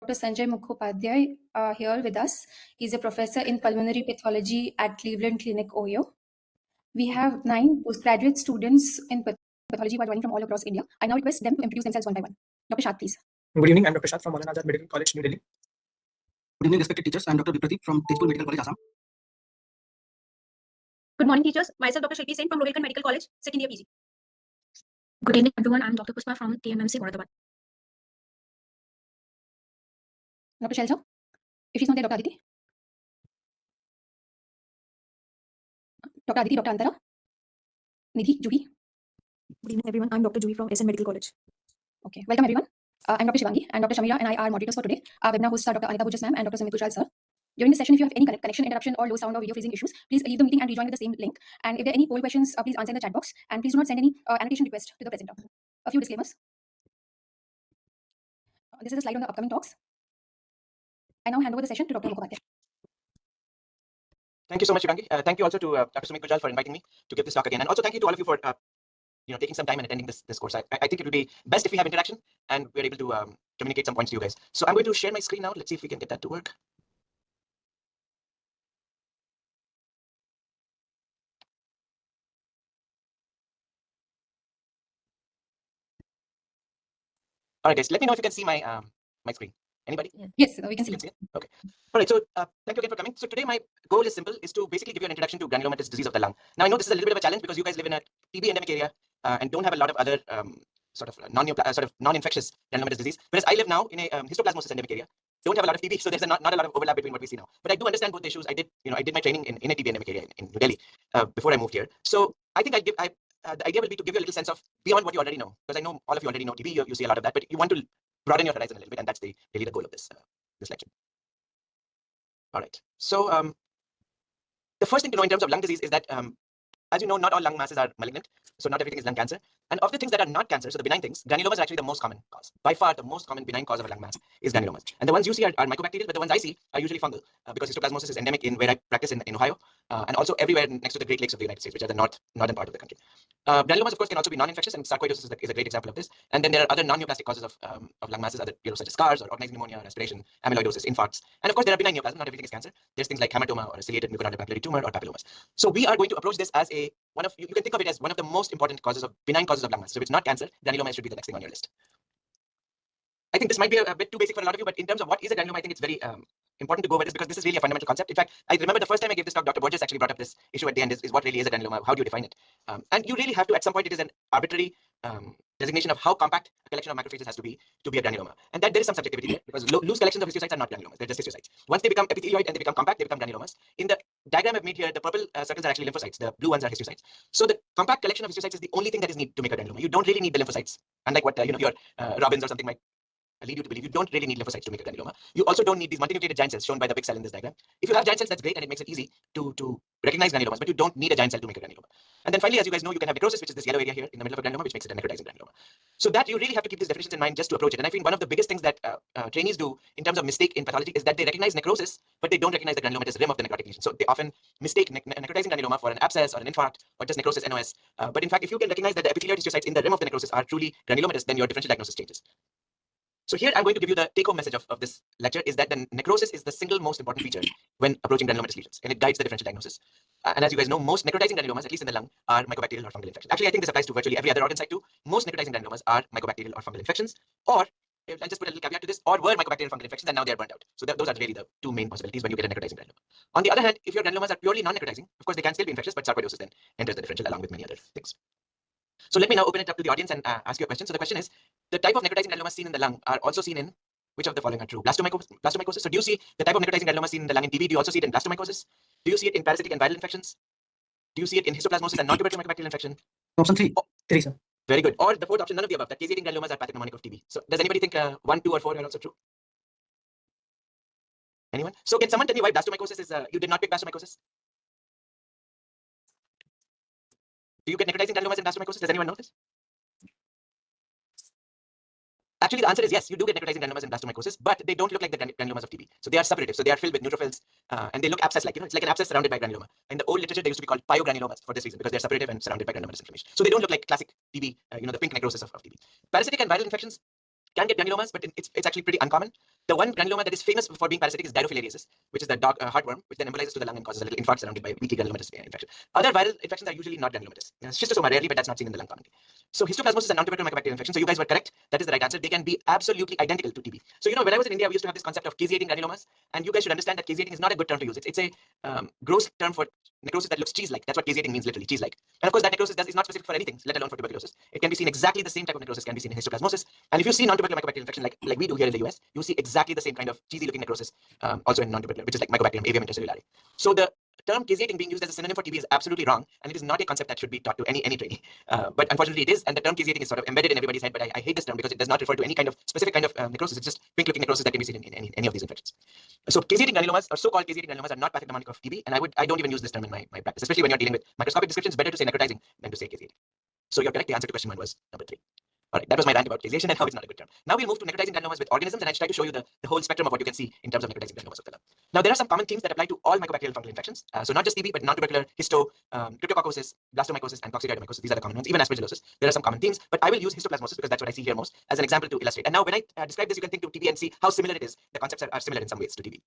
Sanjay Mukhopadhyay here with us. He's a professor in pulmonary pathology at Cleveland Clinic, Ohio. We have 9 postgraduate students in pathology who are joining from all across India. I now request them to introduce themselves one by one. Dr. Shah, please. Good evening. I'm Dr. Shah from Maulana Azad Medical College, New Delhi. Good evening, respected teachers. I'm Dr. Vipradeep from Tezpur Medical College, Assam. Good morning, teachers. Myself, Dr. Shilpi Sen from Rohilkhand Medical College, second year PG. Good evening, everyone. I'm Dr. Puspa from TMMC, Moradabad. Dr. Shelja? If she's not there, Dr. Aditi? Dr. Aditi, Dr. Antara? Nidhi, Juhi? Good evening, everyone. I'm Dr. Juhi from SN Medical College. Okay, welcome everyone. I'm Dr. Shivangi, and Dr. Shamira and I are moderators for today. Our webinar hosts are Dr. Anita Bujjas ma'am and Dr. Sumit Tushal sir. During this session, if you have any connection interruption or low sound or video freezing issues, please leave the meeting and rejoin with the same link. And if there are any poll questions, please answer in the chat box. And please do not send any annotation request to the presenter. A few disclaimers. This is a slide on the upcoming talks. I now hand over the session to Dr. Mukhopadhyay. Thank you so much, Shivangi. Thank you also to Dr. Sumit Gujal for inviting me to give this talk again. And also thank you to all of you for taking some time and attending this course. I think it will be best if we have interaction and we're able to communicate some points to you guys. So I'm going to share my screen now. Let's see if we can get that to work. All right, guys, let me know if you can see my my screen. Anybody? Yes, we can see it. Okay. All right. So thank you again for coming. So today my goal is simple: is to basically give you an introduction to granulomatous disease of the lung. Now I know this is a little bit of a challenge because you guys live in a TB endemic area and don't have a lot of other sort of non-infectious granulomatous disease. Whereas I live now in a histoplasmosis endemic area. Don't have a lot of TB, so there's not a lot of overlap between what we see now. But I do understand both the issues. I did my training in a TB endemic area in New Delhi before I moved here. So I think the idea will be to give you a little sense of beyond what you already know, because I know all of you already know TB. You see a lot of that, but you want to broaden your horizon a little bit, and that's really the goal of this lecture. All right. So the first thing to know in terms of lung disease is that, as you know, not all lung masses are malignant, so not everything is lung cancer. And of the things that are not cancer, so the benign things, granulomas are actually the most common cause. By far, the most common benign cause of a lung mass is granulomas. And the ones you see are mycobacterial, but the ones I see are usually fungal because histoplasmosis is endemic in where I practice in Ohio and also everywhere next to the Great Lakes of the United States, which are the northern part of the country. Granulomas, of course, can also be non-infectious, and sarcoidosis is a great example of this. And then there are other non-neoplastic causes of lung masses, such as scars or organized pneumonia, respiration, amyloidosis, infarcts. And of course, there are benign neoplasms. Not everything is cancer. There's things like hematoma or a ciliated mucorales papillary tumor or papillomas. So we are going to approach this as one of you can think of it as one of the most important benign causes of lung masses. So if it's not cancer, granuloma should be the next thing on your list. I think this might be a bit too basic for a lot of you, but in terms of what is a granuloma, I think it's very important to go over this because this is really a fundamental concept. In fact, I remember the first time I gave this talk, Dr. Borges actually brought up this issue at the end: is what really is a granuloma? How do you define it? And you really have to, at some point, it is an arbitrary designation of how compact a collection of macrophages has to be a granuloma, and that there is some subjectivity there because loose collections of histiocytes are not granulomas; they're just histiocytes. Once they become epithelioid and they become compact, they become granulomas. In the diagram I've made here, the purple circles are actually lymphocytes; the blue ones are histiocytes. So the compact collection of histiocytes is the only thing that is needed to make a granuloma. You don't really need the lymphocytes, unlike what your Robbins or something might lead you to believe. You don't really need lymphocytes to make a granuloma. You also don't need these multinucleated giant cells shown by the big cell in this diagram. If you have giant cells, that's great and it makes it easy to recognize granulomas, but you don't need a giant cell to make a granuloma. And then finally, as you guys know, you can have necrosis, which is this yellow area here in the middle of a granuloma, which makes it a necrotizing granuloma. So that you really have to keep these definitions in mind just to approach it. And I think one of the biggest things that trainees do in terms of mistake in pathology is that they recognize necrosis, but they don't recognize the granulomatous rim of the necrotic lesion. So they often mistake necrotizing granuloma for an abscess or an infarct or just necrosis NOS. But in fact, if you can recognize that the epithelioid histiocytes in the rim of the necrosis are truly granulomatous, then your differential diagnosis changes. So here I'm going to give you the take-home message of this lecture is that the necrosis is the single most important feature when approaching granulomatous lesions, and it guides the differential diagnosis. And as you guys know, most necrotizing granulomas, at least in the lung, are mycobacterial or fungal infections. Actually, I think this applies to virtually every other organ site too. Most necrotizing granulomas are mycobacterial or fungal infections, or I'll just put a little caveat to this, or were mycobacterial fungal infections and now they are burnt out. So those are really the two main possibilities when you get a necrotizing granuloma. On the other hand, if your granulomas are purely non-necrotizing, of course they can still be infectious, but sarcoidosis then enters the differential along with many other things. So let me now open it up to the audience and ask you a question. So the question is, the type of necrotizing granulomas seen in the lung are also seen in which of the following are true? Blastomycosis. So do you see the type of necrotizing granuloma seen in the lung in TB? Do you also see it in blastomycosis? Do you see it in parasitic and viral infections? Do you see it in histoplasmosis and non-tubercular mycobacterial infection? Option 3. Oh, 3, sir. Very good. Or the fourth option, none of the above. That caseating granulomas are pathognomonic of TB. So does anybody think 1, 2, or 4 are also true? Anyone? So can someone tell me why blastomycosis is? You did not pick blastomycosis. Do you get necrotizing granulomas in blastomycosis? Does anyone know this? Actually, the answer is yes, you do get necrotizing granulomas in blastomycosis, but they don't look like the granulomas of TB. So they are separative. So they are filled with neutrophils and they look abscess-like. It's like an abscess surrounded by granuloma. In the old literature, they used to be called pyogranulomas for this reason, because they're separative and surrounded by granulomatous inflammation. So they don't look like classic TB, the pink necrosis of TB. Parasitic and viral infections can get granulomas, but it's actually pretty uncommon. The one granuloma that is famous for being parasitic is dirophilariasis, which is the heartworm, which then embolizes to the lung and causes a little infarct surrounded by weakly granulomatous infection. Other viral infections are usually not granulomatous. Schistosoma rarely, but that's not seen in the lung commonly. So histoplasmosis is a non-tubercular mycobacterial infection. So you guys were correct. That is the right answer. They can be absolutely identical to TB. So when I was in India, we used to have this concept of caseating granulomas, and you guys should understand that caseating is not a good term to use. It's a gross term for necrosis that looks cheese-like. That's what caseating means, literally cheese-like. And of course, that necrosis is not specific for anything, let alone for tuberculosis. It can be seen exactly the same type of necrosis can be seen in histoplasmosis. And if you see non-tubercular mycobacterial infection like we do here in the US, you see exactly the same kind of cheesy-looking necrosis also in non-tubercular, which is like Mycobacterium avium intercellulare. So the term caseating being used as a synonym for TB is absolutely wrong, and it is not a concept that should be taught to any trainee. But unfortunately, it is, and the term caseating is sort of embedded in everybody's head. But I hate this term because it does not refer to any kind of specific kind of necrosis. It's just pink-looking necrosis that can be seen in any of these infections. So caseating granulomas, or so-called caseating granulomas, are not pathognomonic of TB, and I don't even use this term in my practice, especially when you're dealing with microscopic descriptions. Better to say necrotizing than to say caseating. So you're correct. The answer to question 1 was number 3. All right, that was my rant about caseation and how it's not a good term. Now we'll move to necrotizing granulomas with organisms, and I'll try to show you the whole spectrum of what you can see in terms of necrotizing granulomas of the lung. Now, there are some common themes that apply to all mycobacterial fungal infections. So not just TB, but non-tubercular, histo, cryptococcosis, blastomycosis, and coccidioidomycosis. These are the common ones. Even aspergillosis. There are some common themes, but I will use histoplasmosis because that's what I see here most as an example to illustrate. And now when I describe this, you can think to TB and see how similar it is. The concepts are similar in some ways to TB.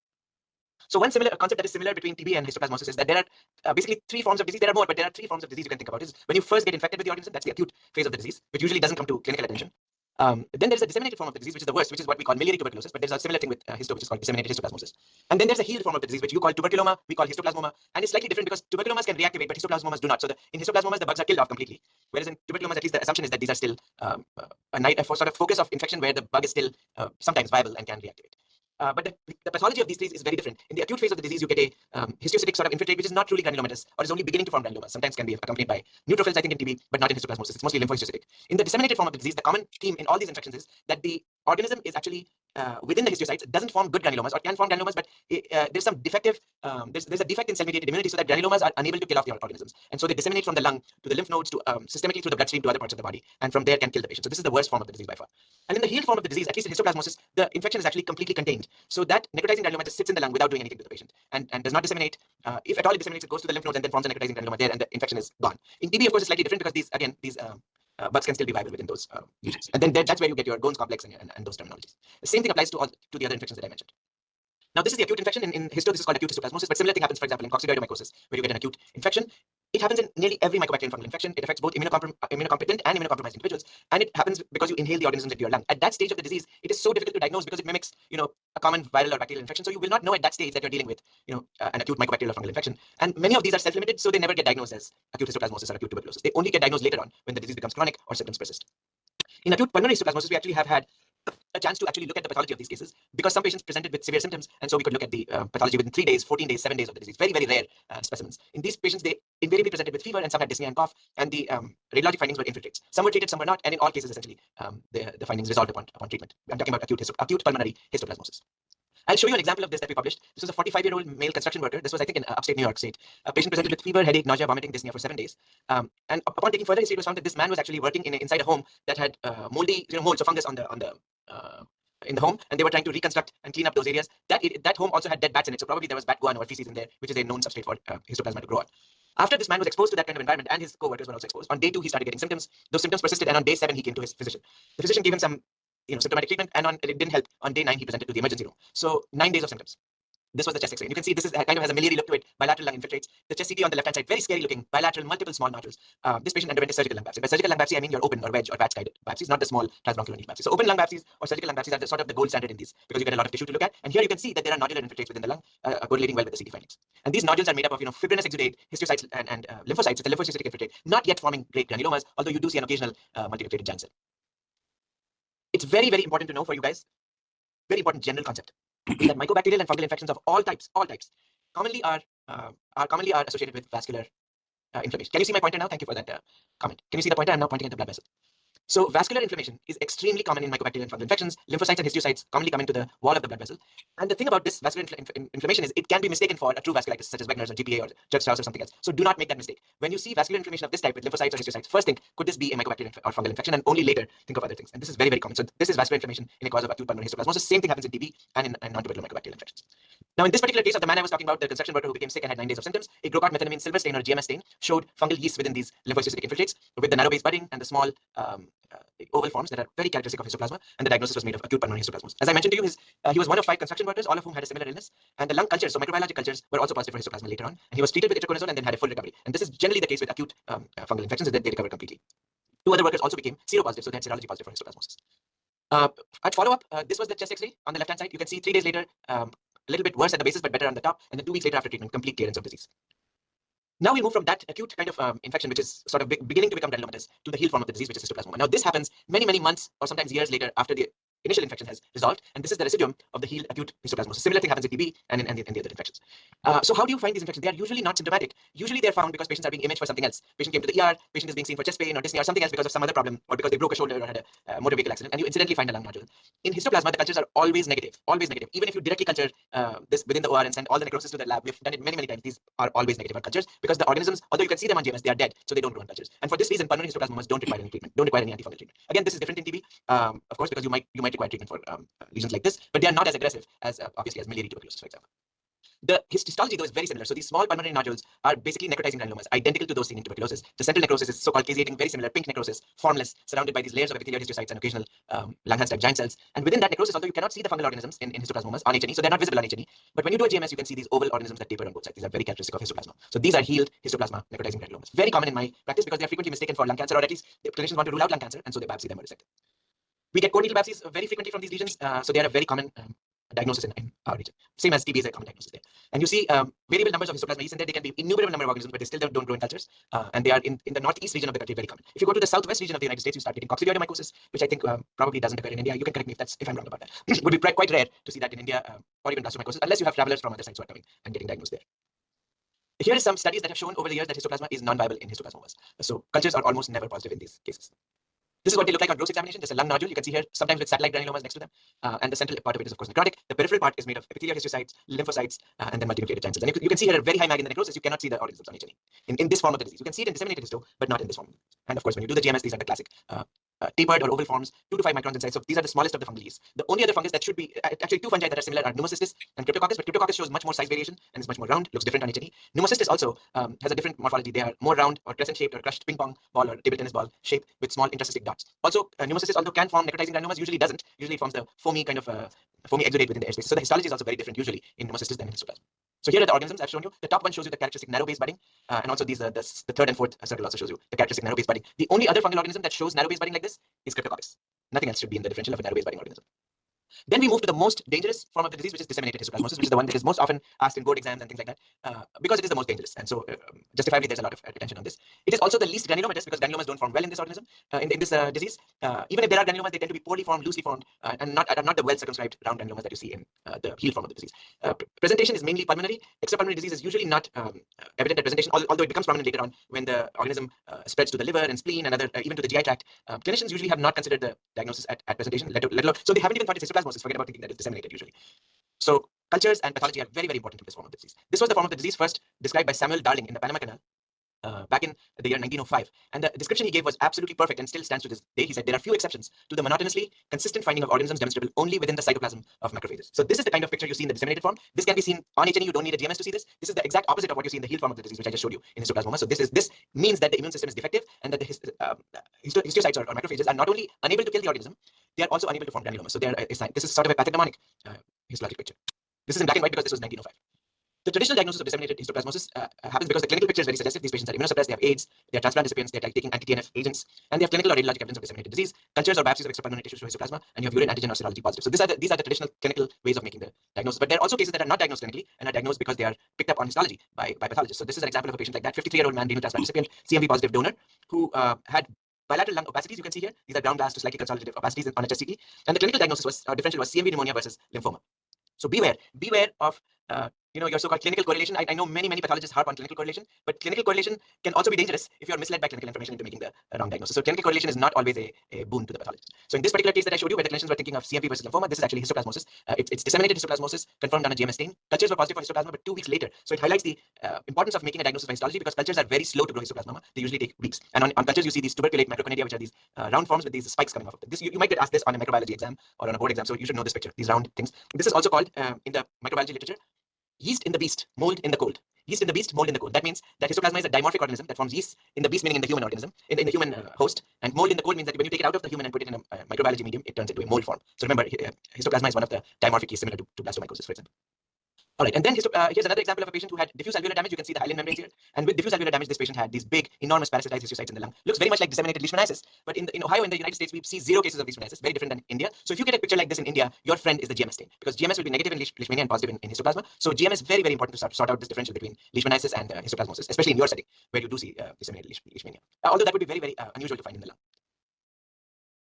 So one similar concept that is similar between TB and histoplasmosis is that there are basically 3 forms of disease. There are more, but there are 3 forms of disease you can think about. Is when you first get infected with the organism, that's the acute phase of the disease, which usually doesn't come to clinical attention. Then there's a disseminated form of the disease, which is the worst, which is what we call miliary tuberculosis, but there's a similar thing with histo, which is called disseminated histoplasmosis. And then there's a healed form of the disease, which you call tuberculoma, we call histoplasmoma, and it's slightly different because tuberculomas can reactivate, but histoplasmomas do not. So in histoplasmomas, the bugs are killed off completely, whereas in tuberculomas, at least the assumption is that these are still a sort of focus of infection where the bug is still sometimes viable and can reactivate. But the pathology of these 3 is very different. In the acute phase of the disease, you get a histiocytic sort of infiltrate, which is not truly granulomatous, or is only beginning to form granulomas. Sometimes can be accompanied by neutrophils, I think, in TB, but not in histoplasmosis. It's mostly lymphohistiocytic. In the disseminated form of the disease, the common theme in all these infections is that the organism is actually within the histiocytes, doesn't form good granulomas, or can form granulomas, but there's some defective, there's a defect in cell-mediated immunity, so that granulomas are unable to kill off the organisms. And so they disseminate from the lung to the lymph nodes to systemically through the bloodstream to other parts of the body, and from there can kill the patient. So this is the worst form of the disease by far. And in the healed form of the disease, at least in histoplasmosis, the infection is actually completely contained. So that necrotizing granuloma just sits in the lung without doing anything to the patient, and does not disseminate. If at all it disseminates, it goes to the lymph nodes and then forms a necrotizing granuloma there, and the infection is gone. In TB, of course, it's slightly different because these bugs can still be viable within those lesions. And then that's where you get your Goens complex and those terminologies. The same thing applies to the other infections that I mentioned. Now, this is the acute infection. In histo, this is called acute histoplasmosis, but similar thing happens, for example, in coccidioidomycosis, where you get an acute infection. It happens in nearly every mycobacterial fungal infection. It affects both immunocompetent and immunocompromised individuals, and it happens because you inhale the organisms into your lung. At that stage of the disease, it is so difficult to diagnose because it mimics, a common viral or bacterial infection. So you will not know at that stage that you're dealing with, an acute mycobacterial or fungal infection. And many of these are self-limited, so they never get diagnosed as acute histoplasmosis or acute tuberculosis. They only get diagnosed later on when the disease becomes chronic or symptoms persist. In acute pulmonary histoplasmosis, we actually have had a chance to actually look at the pathology of these cases because some patients presented with severe symptoms, and so we could look at the pathology within 3 days, 14 days, 7 days of the disease. Very, very rare specimens. In these patients, they invariably presented with fever, and some had dyspnea and cough, and the radiologic findings were infiltrates. Some were treated, some were not, and in all cases, essentially, the findings resolved upon treatment. I'm talking about acute pulmonary histoplasmosis. I'll show you an example of this that we published. This was a 45-year-old male construction worker. This was, I think, in upstate New York State. A patient presented with fever, headache, nausea, vomiting, dyspnea for 7 days. And upon taking further history, it was found that this man was actually working inside a home that had moldy, mold, so fungus in the home, and they were trying to reconstruct and clean up those areas. That home also had dead bats in it, so probably there was bat guano or feces in there, which is a known substrate for histoplasma to grow on. After this man was exposed to that kind of environment, and his co-workers were also exposed, on day 2 he started getting symptoms. Those symptoms persisted, and on day 7 he came to his physician. The physician gave him some symptomatic treatment, and it didn't help. On day 9 he presented to the emergency room. So 9 days of symptoms. This was the chest X-ray. You can see this is kind of has a miliary look to it. Bilateral lung infiltrates. The chest CT on the left-hand side, very scary looking. Bilateral, multiple small nodules. This patient underwent a surgical lung biopsy. By surgical lung biopsy, I mean your open or wedge or batch guided biopsies, not the small transbronchial needle biopsies. So open lung biopsies or surgical lung biopsies are sort of the gold standard in these because you get a lot of tissue to look at. And here you can see that there are nodular infiltrates within the lung, correlating well with the CT findings. And these nodules are made up of fibrinous exudate, histiocytes, and lymphocytes. It's a lymphocytic infiltrate, not yet forming great granulomas, although you do see an occasional multinucleated giant cell. It's very, very important to know for you guys. Very important general concept is that mycobacterial and fungal infections of all types, commonly are associated with vascular inflammation. Can you see my pointer now? Thank you for that comment. Can you see the pointer? I'm now pointing at the blood vessel. So vascular inflammation is extremely common in mycobacterial and fungal infections. Lymphocytes and histiocytes commonly come into the wall of the blood vessel. And the thing about this vascular inflammation is it can be mistaken for a true vasculitis, such as Wegener's or GPA or Church-Strauss or something else. So do not make that mistake. When you see vascular inflammation of this type with lymphocytes or histiocytes, first think, could this be a mycobacterial or fungal infection? And only later think of other things. And this is very, very common. So this is vascular inflammation in a cause of acute pulmonary histoplasmosis. Same thing happens in TB and in non-tubercular mycobacterial infections. Now, in this particular case of the man I was talking about, the construction worker who became sick and had 9 days of symptoms, a Grocott methylamine silver stain or GMS stain showed fungal yeast within these lymphocytic infiltrates with the narrow base budding and the small oval forms that are very characteristic of histoplasma, and the diagnosis was made of acute pulmonary histoplasmosis. As I mentioned to you, he was one of 5 construction workers, all of whom had a similar illness, and the lung cultures, so microbiologic cultures, were also positive for histoplasma later on, and he was treated with itraconazole and then had a full recovery. And this is generally the case with acute fungal infections, and then they recover completely. 2 other workers also became seropositive, so they had serology positive for histoplasmosis. At follow-up, this was the chest X-ray on the left-hand side. You can see 3 days later, a little bit worse at the basis, but better on the top, and then 2 weeks later after treatment, complete clearance of disease. Now we move from that acute kind of infection, which is sort of beginning to become granulomatous, to the heel form of the disease, which is histoplasma. Now this happens many, many months or sometimes years later after the initial infection has resolved, and this is the residuum of the heel acute histoplasmosis. Similar thing happens with TB and in the other infections. So how do you find these infections? They are usually not symptomatic. Usually they're found because patients are being imaged for something else. Patient came to the ER, patient is being seen for chest pain or dyspnea or something else because of some other problem, or because they broke a shoulder or had a motor vehicle accident, and you incidentally find a lung nodule. In histoplasma, the cultures are always negative, always negative. Even if you directly culture this within the OR and send all the necrosis to the lab, we've done it many, many times. These are always negative cultures because the organisms, although you can see them on GMS, they are dead, so they don't grow in cultures. And for this reason, pulmonary histoplasmomas don't require any treatment, don't require any antifungal treatment. Again, this is different in TB, of course, because you might require treatment for lesions like this, but they are not as aggressive as obviously as miliary tuberculosis, for example. The histology, though, is very similar. So these small pulmonary nodules are basically necrotizing granulomas, identical to those seen in tuberculosis. The central necrosis is so-called caseating, very similar, pink necrosis, formless, surrounded by these layers of epithelial histiocytes and occasional Langhans-type giant cells. And within that necrosis, although you cannot see the fungal organisms in histoplasmomas on H&E, so they're not visible on H&E, but when you do a GMS, you can see these oval organisms that taper on both sides. These are very characteristic of histoplasma. So these are healed histoplasma necrotizing granulomas. Very common in my practice because they are frequently mistaken for lung cancer, or at least the clinicians want to rule out lung cancer, and so they biopsy them or resect them. We get core needle biopsies very frequently from these lesions, so they are a very common diagnosis in our region. Same as TB is a common diagnosis there. And you see variable numbers of histoplasma yeast in there. They can be innumerable number of organisms, but they still don't grow in cultures. And they are in the northeast region of the country very common. If you go to the southwest region of the United States, you start getting coccidioidomycosis, which I think probably doesn't occur in India. You can correct me if I'm wrong about that. Would be quite rare to see that in India, or even blastomycosis, unless you have travelers from other sites who are coming and getting diagnosed there. Here are some studies that have shown over the years that histoplasma is non-viable in histoplasmomas. So cultures are almost never positive in these cases. This is what they look like on gross examination. There's a lung nodule. You can see here, sometimes with satellite granulomas next to them. And the central part of it is, of course, necrotic. The peripheral part is made of epithelial histiocytes, lymphocytes, and then multinucleated giant cells. And you can see here a very high mag in the necrosis. You cannot see the organisms on H&E in this form of the disease. You can see it in disseminated histo, but not in this form. And of course, when you do the GMS, these are the classic tapered or oval forms, 2 to 5 microns in size. So these are the smallest of the fungal yeasts. The only other fungus that should be actually 2 fungi that are similar are pneumocystis and cryptococcus, but cryptococcus shows much more size variation and is much more round, looks different on H&E. Pneumocystis also has a different morphology. They are more round or crescent shaped or crushed ping pong ball or table tennis ball shape with small intercystic dots. Also, pneumocystis, although can form necrotizing granulomas, usually doesn't. Usually it forms the foamy kind of foamy exudate within the airspace. So the histology is also very different usually in pneumocystis than in histoplasma. So here are the organisms I've shown you. The top one shows you the characteristic narrow base budding, and also these the 3rd and 4th circle also shows you the characteristic narrow base budding. The only other fungal organism that shows narrow base budding like this is Cryptococcus. Nothing else should be in the differential of a narrow base budding organism. Then we move to the most dangerous form of the disease, which is disseminated histoplasmosis, which is the one that is most often asked in board exams and things like that, because it is the most dangerous. And so, justifiably, there's a lot of attention on this. It is also the least granulomatous because granulomas don't form well in this organism, in this disease. Even if there are granulomas, they tend to be poorly formed, loosely formed, and not the well circumscribed round granulomas that you see in the heel form of the disease. Presentation is mainly pulmonary. Extrapulmonary disease is usually not evident at presentation, although it becomes prominent later on when the organism spreads to the liver and spleen and other, even to the GI tract. Clinicians usually have not considered the diagnosis at presentation, let alone, so they haven't even thought it's histoplasmosis. Forget about thinking that it's disseminated usually. So cultures and pathology are very, very important in this form of the disease. This was the form of the disease first described by Samuel Darling in the Panama Canal back in the year 1905. And the description he gave was absolutely perfect and still stands to this day. He said there are few exceptions to the monotonously consistent finding of organisms demonstrable only within the cytoplasm of macrophages. So this is the kind of picture you see in the disseminated form. This can be seen on H&E. You don't need a GMS to see this. This is the exact opposite of what you see in the heel form of the disease, which I just showed you in histoplasmoma. So this means that the immune system is defective and that the histiocytes or macrophages are not only unable to kill the organism, they are also unable to form granulomas. So this is sort of a pathognomonic histologic picture. This is in black and white because this was 1905. The traditional diagnosis of disseminated histoplasmosis happens because the clinical picture is very suggestive. These patients are immunosuppressed, they have AIDS, they are transplant recipients, they are taking anti-TNF agents, and they have clinical or radiologic evidence of disseminated disease. Cultures or biopsies of extrapulmonary tissue show histoplasma, and you have urine antigen or serology positive. So these are the traditional clinical ways of making the diagnosis. But there are also cases that are not diagnosed clinically and are diagnosed because they are picked up on histology by pathologists. So this is an example of a patient like that, 53-year-old man, renal transplant recipient, CMV positive donor, who had bilateral lung opacities. You can see here, these are ground glass to slightly consolidative opacities on a chest CT, and the clinical diagnosis was differential was CMV pneumonia versus lymphoma. So beware of your so-called clinical correlation. I know many pathologists harp on clinical correlation, but clinical correlation can also be dangerous if you are misled by clinical information into making the wrong diagnosis. So clinical correlation is not always a boon to the pathologist. So in this particular case that I showed you, where the clinicians were thinking of CMV versus lymphoma, this is actually histoplasmosis. It's disseminated histoplasmosis confirmed on a GMS stain. Cultures were positive for histoplasma, but 2 weeks later. So it highlights the importance of making a diagnosis by histology because cultures are very slow to grow histoplasma. They usually take weeks. And on cultures, you see these tuberculate macroconidia, which are these round forms with these spikes coming off of them. This you might get asked this on a microbiology exam or on a board exam, so you should know this picture. These round things. This is also called in the microbiology literature yeast in the beast, mold in the cold. Yeast in the beast, mold in the cold. That means that histoplasma is a dimorphic organism that forms yeast in the beast, meaning in the human organism, in the human host. And mold in the cold means that when you take it out of the human and put it in a microbiology medium, it turns into a mold form. So remember, histoplasma is one of the dimorphic yeast similar to blastomycosis, for example. All right, and then here's another example of a patient who had diffuse alveolar damage. You can see the hyaline membranes here. And with diffuse alveolar damage, this patient had these big, enormous parasitized histiocytes in the lung. Looks very much like disseminated leishmaniasis. But in Ohio, in the United States, we see 0 cases of leishmaniasis, very different than India. So if you get a picture like this in India, your friend is the GMS stain, because GMS will be negative in leishmania and positive in histoplasma. So GMS is very, very important to sort out this differential between leishmaniasis and histoplasmosis, especially in your setting, where you do see disseminated leishmania. Although that would be very, very unusual to find in the lung.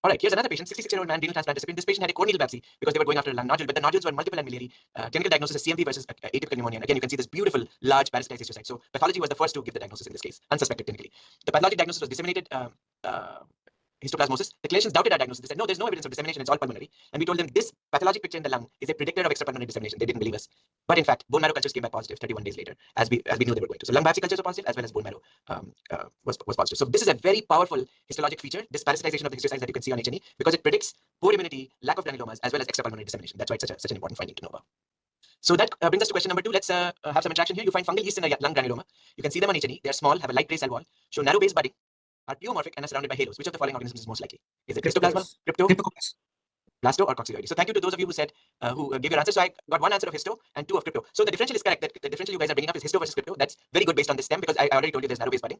All right, here's another patient, 66-year-old man, renal transplant recipient. This patient had a corneal biopsy because they were going after a lung nodule, but the nodules were multiple and miliary. Clinical diagnosis is CMV versus atypical pneumonia. And again, you can see this beautiful, large parasitized histiocyte. So pathology was the first to give the diagnosis in this case, unsuspected clinically. The pathologic diagnosis was disseminated histoplasmosis. The clinicians doubted our diagnosis. They said, no, there's no evidence of dissemination. It's all pulmonary. And we told them this pathologic picture in the lung is a predictor of extrapulmonary dissemination. They didn't believe us. But in fact, bone marrow cultures came back positive 31 days later, as we knew they were going to. So lung biopsy cultures were positive, as well as bone marrow was positive. So this is a very powerful histologic feature, this parasitization of the histiocytes that you can see on H&E, because it predicts poor immunity, lack of granulomas, as well as extrapulmonary dissemination. That's why it's such an important finding to know about. So that brings us to question number 2. Let's have some interaction here. You find fungal yeast in a lung granuloma. You can see them on H&E. They're small, have a light gray cell wall, show narrow base budding, are pleomorphic, and are surrounded by halos. Which of the following organisms is most likely? Is it histoplasma, Cryptococcus. blasto, or coccidioides? So thank you to those of you who said who gave your answers. So I got 1 answer of histo and 2 of crypto. So the differential is correct. The differential you guys are bringing up is histo versus crypto. That's very good based on this stem, because I already told you there's narrow base budding.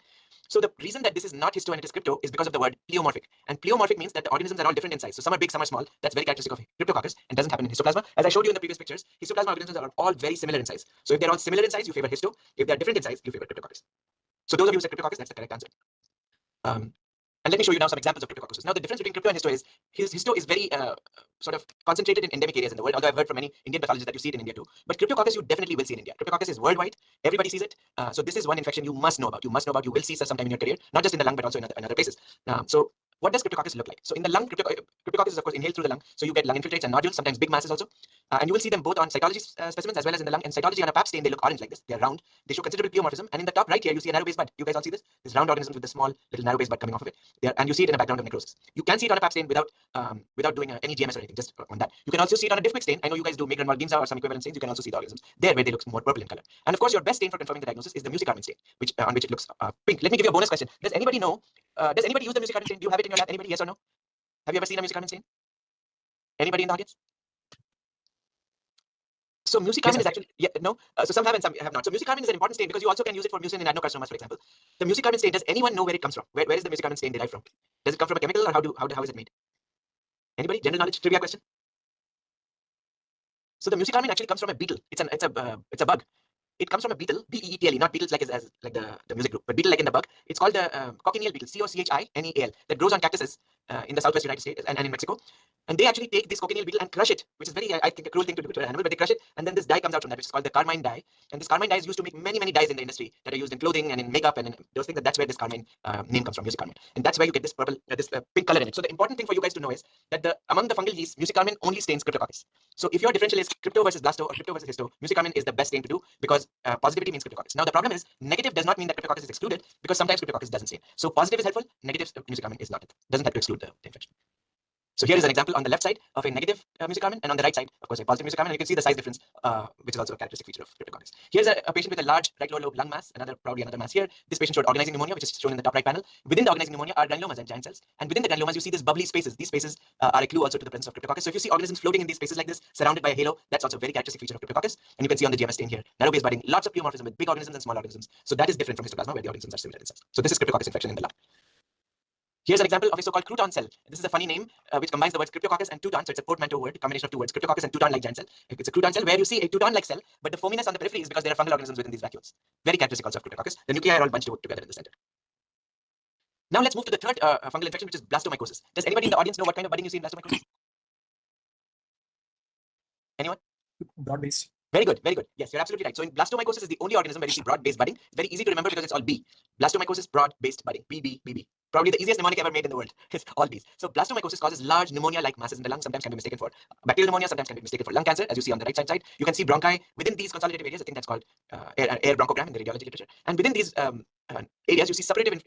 So the reason that this is not histo and it is crypto is because of the word pleomorphic. And pleomorphic means that the organisms are all different in size. So some are big, some are small. That's very characteristic of cryptococcus and doesn't happen in histoplasma. As I showed you in the previous pictures, histoplasma organisms are all very similar in size. So if they're all similar in size, you favor histo. If they're different in size, you favor cryptococcus. So those of you who said cryptococcus, that's the correct answer. And let me show you now some examples of cryptococcuses. Now, the difference between crypto and histo is histo is very sort of concentrated in endemic areas in the world, although I've heard from many Indian pathologists that you see it in India too. But cryptococcus you definitely will see in India. Cryptococcus is worldwide. Everybody sees it. So this is one infection you must know about. You will see sometime in your career, not just in the lung, but also in other places. So what does cryptococcus look like? So in the lung, cryptococcus is of course inhaled through the lung. So you get lung infiltrates and nodules, sometimes big masses also. And you will see them both on cytology specimens as well as in the lung. And cytology on a pap stain, they look orange like this. They're round. They show considerable pleomorphism. And in the top right here, you see a narrow base bud. You guys all see this? This round organisms with the small little narrow base bud coming off of it. And you see it in a background of necrosis. You can see it on a pap stain without doing any GMS or anything, just on that. You can also see it on a diff stain. I know you guys do Megran Ginza or some equivalent stains. You can also see the organisms there where they look more purple in color. And of course, your best stain for confirming the diagnosis is the musicarmin stain, on which it looks pink. Let me give you a bonus question. Does anybody know? Does anybody use the musicarmin stain? Do you have it in your lab? Anybody? Yes or no? Have you ever seen a musicarmin stain? Anybody in the audience? So musicarmin is actually, no. So some have and some have not. So musicarmin is an important stain because you also can use it for mucin in adenocarcinomas, for example. The musicarmin stain, does anyone know where it comes from? Where is the musicarmin stain derived from? Does it come from a chemical, or how is it made? Anybody? General knowledge trivia question. So the musicarmin actually comes from a beetle. It's a bug. It comes from a beetle, B-E-E-T-L-E, not beetles like like the music group, but beetle like in the bug. It's called the cochineal beetle, C-O-C-H-I-N-E-A-L, that grows on cactuses in the southwest United States and in Mexico. And they actually take this cochineal beetle and crush it, which is very, I think, a cruel thing to do to an animal, but they crush it, and then this dye comes out from that, which is called the carmine dye. And this carmine dye is used to make many, many dyes in the industry that are used in clothing and in makeup and in those things. That's where this carmine name comes from, musicarmin. And that's where you get this purple, this pink color in it. So the important thing for you guys to know is that among the fungal yeasts, musicarmin only stains cryptococcus. So if your differential is crypto versus blasto or crypto versus histo, musicarmin is the best stain to do because positivity means cryptococcus. Now the problem is negative does not mean that cryptococcus is excluded because sometimes cryptococcus doesn't stain. So positive is helpful, negative musicarmin is not. Doesn't have to exclude the infection. So here is an example on the left side of a negative musicarmin, and on the right side, of course, a positive musicarmin. And you can see the size difference, which is also a characteristic feature of cryptococcus. Here's a patient with a large right lower lobe lung mass, probably another mass here. This patient showed organizing pneumonia, which is shown in the top right panel. Within the organizing pneumonia are granulomas and giant cells, and within the granulomas you see these bubbly spaces. These spaces are a clue also to the presence of cryptococcus. So if you see organisms floating in these spaces like this, surrounded by a halo, that's also a very characteristic feature of cryptococcus. And you can see on the GMS stain here, narrow base budding, lots of pleomorphism with big organisms and small organisms. So that is different from histoplasma, where the organisms are similar in size. So this is cryptococcus infection in the lung. Here's an example of a so-called crouton cell. This is a funny name which combines the words cryptococcus and teuton. So it's a portmanteau word, combination of two words, cryptococcus and teuton-like giant cell. It's a crouton cell where you see a teuton-like cell, but the foaminess on the periphery is because there are fungal organisms within these vacuoles. Very characteristic also of cryptococcus. The nuclei are all bunched together in the center. Now let's move to the third fungal infection, which is blastomycosis. Does anybody in the audience know what kind of budding you see in blastomycosis? Anyone? Broad-based. Very good, very good. Yes, you're absolutely right. So in blastomycosis is the only organism where you see broad-based budding. It's very easy to remember because it's all B. Blastomycosis, broad-based budding. B. Probably the easiest mnemonic ever made in the world. It's all B's. So blastomycosis causes large pneumonia-like masses in the lung. Sometimes can be mistaken for bacterial pneumonia. Sometimes can be mistaken for lung cancer. As you see on the right side, you can see bronchi within these consolidative areas. I think that's called air bronchogram in the radiology literature. And within these areas, you see suppurative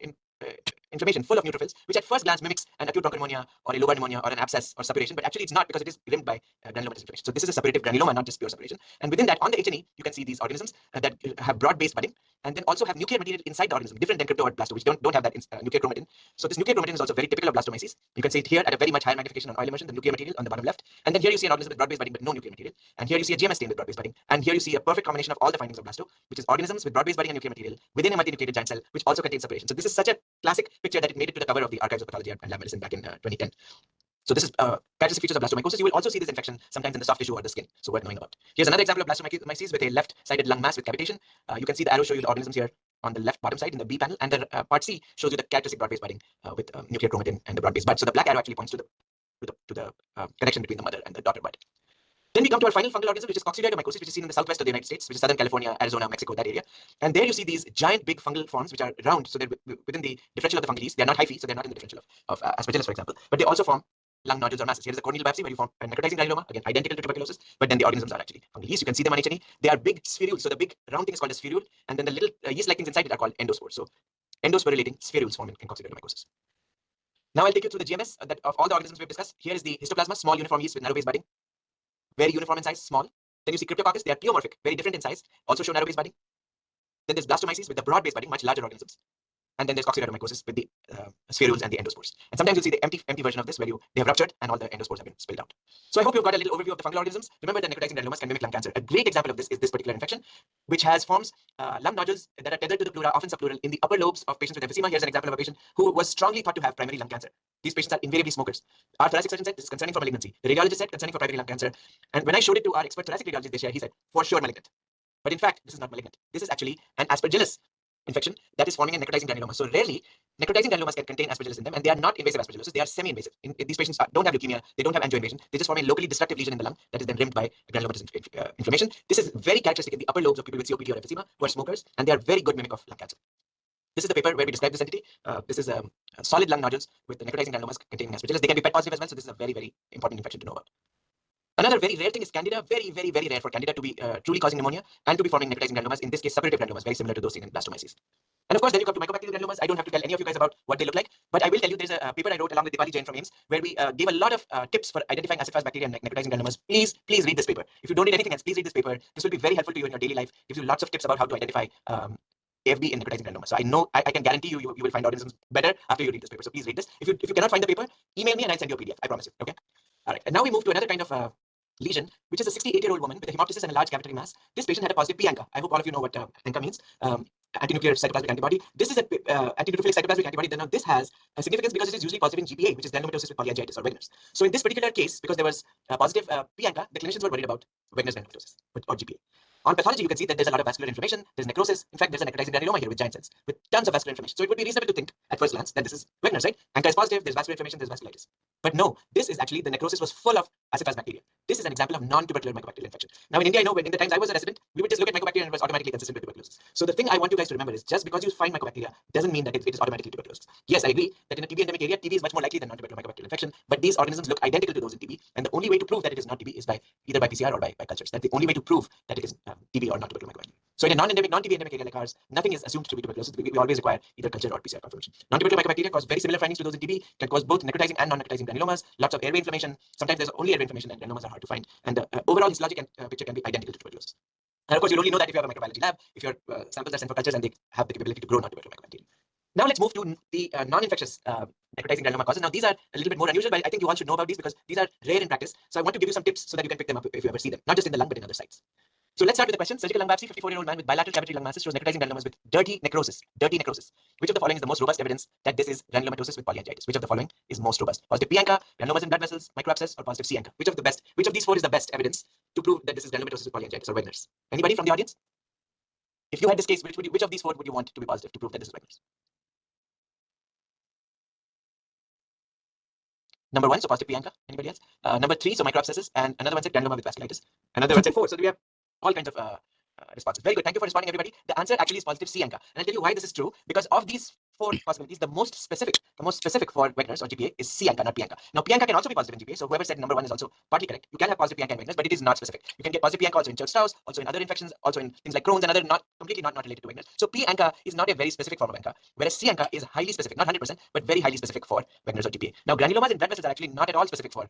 inflammation full of neutrophils, which at first glance mimics an acute bronchopneumonia or a lobar pneumonia or an abscess or suppuration, but actually it's not because it is rimmed by granulomatous inflammation. So this is a suppurative granuloma, not just pure suppuration. And within that, on the H&E, you can see these organisms that have broad-based budding and then also have nuclear material inside the organism, different than crypto or blasto, which don't have that nuclear chromatin. So this nuclear chromatin is also very typical of blastomyces. You can see it here at a very much higher magnification on oil immersion, the nuclear material on the bottom left. And then here you see an organism with broad-based budding but no nuclear material. And here you see a GMS stain with broad-based budding. And here you see a perfect combination of all the findings of blasto, which is organisms with broad-based budding and nuclear material within a multinucleated giant cell, which also contains separation. So this is such a classic picture that it made it to the cover of the Archives of Pathology and Lab Medicine back in 2010. So this is characteristic features of blastomycosis. You will also see this infection sometimes in the soft tissue or the skin, so worth knowing about. Here's another example of blastomyces with a left-sided lung mass with cavitation. You can see the arrows show you the organisms here on the left bottom side in the B panel, and the part C shows you the characteristic broad-based budding with nuclear chromatin and the broad-based bud. So the black arrow actually points to the connection between the mother and the daughter bud. Then we come to our final fungal organism, which is coccidioidomycosis, which is seen in the southwest of the United States, which is Southern California, Arizona, Mexico, that area. And there you see these giant big fungal forms, which are round, so they're within the differential of the fungal yeast. They're not hyphae, so they're not in the differential of Aspergillus, for example. But they also form lung nodules or masses. Here is a corneal biopsy where you form a necrotizing granuloma, again identical to tuberculosis, but then the organisms are actually fungal yeast. You can see them on H&E. They are big spherules, so the big round thing is called a spherule, and then the little yeast-like things inside it are called endospores. So endosporulating spherules form in coccidioidomycosis. Now I'll take you through the GMS of all the organisms we've discussed. Here is the histoplasma, small uniform yeast with narrow base budding, very uniform in size, small. Then you see cryptococcus, they are pleomorphic, very different in size, also show narrow base budding. Then there's blastomyces with the broad base budding, much larger organisms. And then there's coccidioidomycosis with the spherules and the endospores. And sometimes you'll see the empty version of this where they have ruptured and all the endospores have been spilled out. So I hope you've got a little overview of the fungal organisms. Remember that necrotizing granulomas can mimic lung cancer. A great example of this is this particular infection, which forms lung nodules that are tethered to the pleura, often subpleural, in the upper lobes of patients with emphysema. Here's an example of a patient who was strongly thought to have primary lung cancer. These patients are invariably smokers. Our thoracic surgeon said this is concerning for malignancy. The radiologist said concerning for primary lung cancer. And when I showed it to our expert thoracic radiologist this year, he said, for sure malignant. But in fact, this is not malignant. This is actually an Aspergillus infection that is forming a necrotizing granuloma. So rarely, necrotizing granulomas can contain Aspergillus in them, and they are not invasive Aspergillosis. They are semi-invasive. These patients don't have leukemia. They don't have angioinvasion. They just form a locally destructive lesion in the lung that is then rimmed by granulomatous inflammation. This is very characteristic in the upper lobes of people with COPD or emphysema who are smokers, and they are very good mimic of lung cancer. This is the paper where we describe this entity. This is solid lung nodules with the necrotizing granulomas containing Aspergillus. They can be PET positive as well, so this is a very, very important infection to know about. Another very rare thing is Candida. Very, very, very rare for Candida to be truly causing pneumonia and to be forming necrotizing granulomas. In this case, suppurative granulomas, very similar to those seen in blastomyces. And of course, then you come to mycobacterial granulomas. I don't have to tell any of you guys about what they look like, but I will tell you there's a paper I wrote along with Dipali Jain from AIIMS where we gave a lot of tips for identifying acid-fast bacteria and necrotizing granulomas. Please read this paper. If you don't read anything else, please read this paper. This will be very helpful to you in your daily life. Gives you lots of tips about how to identify AFB in necrotizing granuloma. So I know I can guarantee you will find organisms better after you read this paper. So please read this. If you cannot find the paper, email me and I'll send you a PDF. I promise you. Okay. All right. And now we move to another kind of lesion, which is a 68-year-old woman with a hemoptysis and a large cavitary mass. This patient had a positive P-ANCA. I hope all of you know what ANCA means. Antinuclear cytoplasmic antibody. This is an antinucleophilic cytoplasmic antibody. Then now this has a significance because it is usually positive in GPA, which is granulomatosis with polyangiitis or Wegener's. So in this particular case, because there was a positive P-ANCA, the clinicians were worried about Wegener's granulomatosis or GPA. On pathology, you can see that there's a lot of vascular inflammation, there's necrosis. In fact, there's a necrotizing granuloma here with giant cells, with tons of vascular inflammation. So it would be reasonable to think at first glance that this is Wegener's, right? ANCA is positive, there's vascular inflammation, there's vasculitis. But no, this is actually the necrosis was full of acid-fast bacteria. This is an example of non-tubercular mycobacterial infection. Now in India, I know when in the times I was a resident, we would just look at mycobacteria and it was automatically consistent with tuberculosis. So the thing I want you guys to remember is just because you find mycobacteria doesn't mean that it is automatically tuberculosis. Yes, I agree that in a TB endemic area, TB is much more likely than non-tubercular mycobacterial infection, but these organisms look identical to those in TB, and the only way to prove that it is not TB is either by PCR or by cultures. That's the only way to prove that it is TB or non-tubercular mycobacteria. So in a non-TB endemic area like ours, nothing is assumed to be tuberculosis. We always require either culture or PCR confirmation. Non-tubercular mycobacteria cause very similar findings to those in TB, can cause both necrotizing and non-necrotizing granulomas, lots of airway inflammation. Sometimes there's only airway inflammation and granulomas are hard to find. And the overall histologic picture can be identical to tuberculosis. And of course, you'll only know that if you have a microbiology lab, if your samples are sent for cultures and they have the capability to grow non-tubercular mycobacteria. Now let's move to the non-infectious necrotizing granuloma causes. Now these are a little bit more unusual, but I think you all should know about these because these are rare in practice. So I want to give you some tips so that you can pick them up if you ever see them, not just in the lung, but in other sites. So let's start with the question. Surgical lung biopsy, 54-year-old man with bilateral cavitary lung masses shows necrotizing granulomas with dirty necrosis. Dirty necrosis. Which of the following is the most robust evidence that this is granulomatosis with polyangiitis? Which of the following is most robust? Positive P-ANCA, granulomas in blood vessels, microabscess, or positive C-ANCA? Which of these four is the best evidence to prove that this is granulomatosis with polyangiitis or Wegener's? Anybody from the audience? If you had this case, which of these four would you want to be positive to prove that this is Wegener's? Number 1, so positive P-ANCA. Anybody else? Number 3, so microabscesses, and another one said granuloma with vasculitis. Another one said 4. So we have all kinds of responses. Very good. Thank you for responding, everybody. The answer actually is positive C-ANCA. And I'll tell you why this is true. Because of these four possibilities. The most specific for Wegener's or GPA is C ANCA, not P ANCA. Now P ANCA can also be positive in GPA, so whoever said number one is also partly correct. You can have positive P ANCA in Wegener's, but it is not specific. You can get positive P ANCA also in Church-Strauss, also in other infections, also in things like Crohn's and other completely not related to Wegener's. So P ANCA is not a very specific form of ANCA, whereas C ANCA is highly specific, not 100%, but very highly specific for Wegener's or GPA. Now granulomas in blood vessels are actually not at all specific for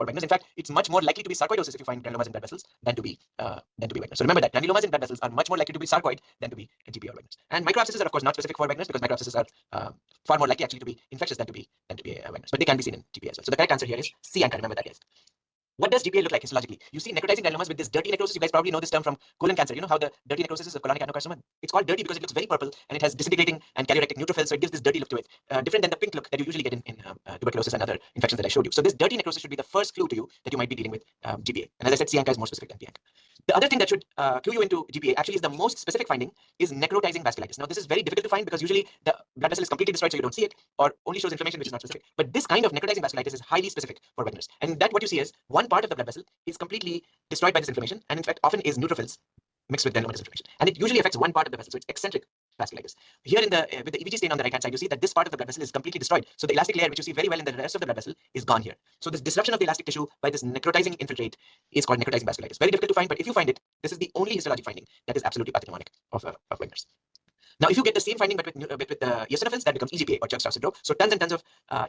Wegener's. In fact, it's much more likely to be sarcoidosis if you find granulomas in blood vessels than to be Wegener's. So remember that granulomas in blood vessels are much more likely to be sarcoid than to be GPA or Wegener's. And microabscesses are of course not specific for Wegener's because microabscesses are far more likely actually to be infectious than to be Wegener's, but they can be seen in GPA as well. So the correct answer here is C ANCA. Remember that, guys. What does GPA look like histologically? You see necrotizing granulomas with this dirty necrosis. You guys probably know this term from colon cancer. You know how the dirty necrosis is of colonic adenocarcinoma? It's called dirty because it looks very purple and it has disintegrating and karyoretic neutrophils, so it gives this dirty look to it, different than the pink look that you usually get in tuberculosis and other infections that I showed you. So this dirty necrosis should be the first clue to you that you might be dealing with GPA. And as I said, C ANCA is more specific than P ANCA. The other thing that should clue you into GPA actually is the most specific finding is necrotizing vasculitis. Now this is very difficult to find because usually the blood vessel is completely destroyed so you don't see it, or only shows inflammation which is not specific. But this kind of necrotizing vasculitis is highly specific for Wegener's. And that what you see is one part of the blood vessel is completely destroyed by this inflammation, and in fact often is neutrophils mixed with granulomatous inflammation, and it usually affects one part of the vessel, so it's eccentric vasculitis. Here in the with the EVG stain on the right hand side, you see that this part of the blood vessel is completely destroyed, so the elastic layer which you see very well in the rest of the blood vessel is gone here. So this disruption of the elastic tissue by this necrotizing infiltrate is called necrotizing vasculitis. Very difficult to find, but if you find it, this is the only histologic finding that is absolutely pathognomonic of Wegener's. Now, if you get the same finding but with eosinophils, that becomes EGPA or Church-Strauss syndrome. So tons and tons of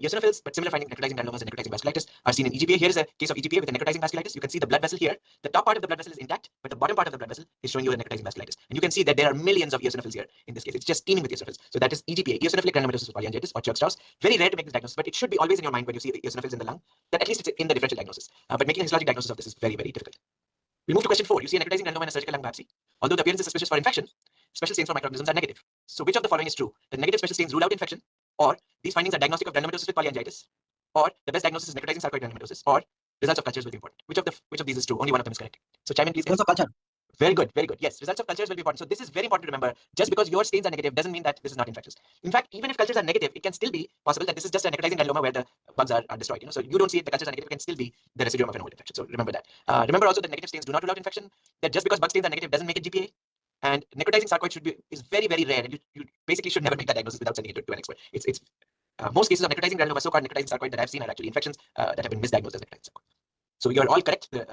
eosinophils, but similar finding necrotizing granulomas and necrotizing vasculitis are seen in EGPA. Here is a case of EGPA with a necrotizing vasculitis. You can see the blood vessel here. The top part of the blood vessel is intact, but the bottom part of the blood vessel is showing you a necrotizing vasculitis. And you can see that there are millions of eosinophils here in this case. It's just teeming with eosinophils. So that is EGPA, eosinophilic granulomatosis polyangiitis or Church-Strauss. Very rare to make this diagnosis, but it should be always in your mind when you see the eosinophils in the lung, that at least it's in the differential diagnosis. But making a histologic diagnosis of this is very, very difficult. We move to question 4. You see a necrotizing granuloma in a surgical lung biopsy. Although the appearance is suspicious for infection, special stains for microorganisms are negative. So which of the following is true? The negative special stains rule out infection, or these findings are diagnostic of granulomatosis with polyangiitis, or the best diagnosis is necrotizing sarcoid granulomatosis, or results of cultures will be important. Which of these is true? Only one of them is correct. So chime in, please. Results of culture. Very good, very good. Yes, results of cultures will be important. So this is very important to remember. Just because your stains are negative doesn't mean that this is not infectious. In fact, even if cultures are negative, it can still be possible that this is just a necrotizing granuloma where the bugs are destroyed. So you don't see it, the cultures are negative, it can still be the residuum of an old infection. So remember that. Remember also that negative stains do not rule out infection. That just because bug stains are negative doesn't make it GPA. And necrotizing sarcoid is very, very rare, and you basically should never make that diagnosis without sending it to an expert. It's most cases of necrotizing granuloma, so-called necrotizing sarcoid that I've seen are actually infections that have been misdiagnosed as necrotizing sarcoid. So you're all correct. The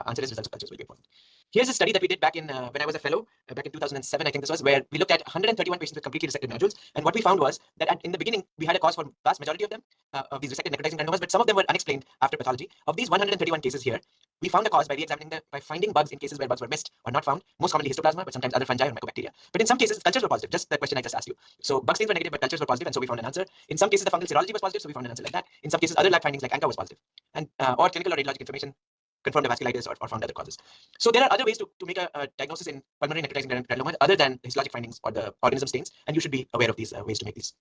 answer is results of cultures will be important. Here's a study that we did back in when I was a fellow, back in 2007, I think this was, where we looked at 131 patients with completely resected nodules. And what we found was that in the beginning, we had a cause for vast majority of them, of these resected necrotizing granulomas, but some of them were unexplained after pathology. Of these 131 cases here, we found a cause by re-examining by finding bugs in cases where bugs were missed or not found, most commonly histoplasma, but sometimes other fungi or mycobacteria. But in some cases, cultures were positive, just the question I just asked you. So bug stains were negative, but cultures were positive, and so we found an answer. In some cases, the fungal serology was positive, so we found an answer like that. In some cases, other lab findings like ANCA was positive, and or clinical or radiologic information confirmed a vasculitis or found other causes. So there are other ways to make a diagnosis in pulmonary necrotizing granuloma other than histologic findings or the organism stains, and you should be aware of these ways to make these.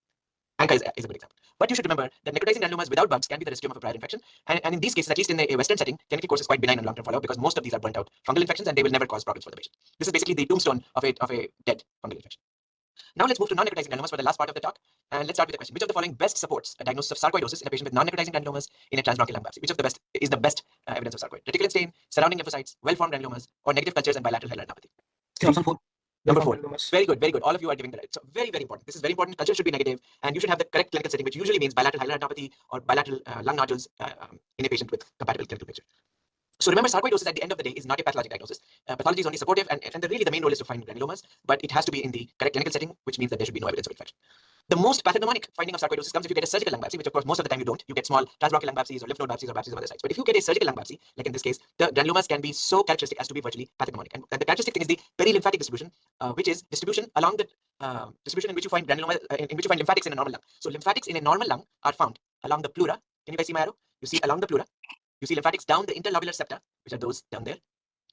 ANCA is a good example. But you should remember that necrotizing granulomas without bugs can be the residuum of a prior infection, and in these cases, at least in a Western setting, clinical course is quite benign and long-term follow-up because most of these are burnt out fungal infections and they will never cause problems for the patient. This is basically the tombstone of a dead fungal infection. Now let's move to non-necrotizing granulomas for the last part of the talk. And let's start with the question: which of the following best supports a diagnosis of sarcoidosis in a patient with non-necrotizing granulomas in a transbronchial lung biopsy? Which of the best is the best evidence of sarcoid? Reticulin stain, surrounding lymphocytes, well-formed granulomas, or negative cultures and bilateral hyaluronic? Option 4. Number 4. Very good, very good. All of you are giving the right. So very, very important. This is very important. Culture should be negative, and you should have the correct clinical setting, which usually means bilateral hyaluronic or bilateral lung nodules in a patient with compatible clinical picture. So remember, sarcoidosis at the end of the day is not a pathologic diagnosis. Pathology is only supportive, and really the main role is to find granulomas, but it has to be in the correct clinical setting, which means that there should be no evidence of infection. The most pathognomonic finding of sarcoidosis comes if you get a surgical lung biopsy, which of course most of the time you don't. You get small transbronchial lung biopsies or lymph node biopsies or biopsies of other sites. But if you get a surgical lung biopsy, like in this case, the granulomas can be so characteristic as to be virtually pathognomonic. And the characteristic thing is the perilymphatic distribution, which is distribution along the distribution in which you find granuloma, in which you find lymphatics in a normal lung. So lymphatics in a normal lung are found along the pleura. Can you guys see my arrow? You see along the pleura. You see lymphatics down the interlobular septa, which are those down there.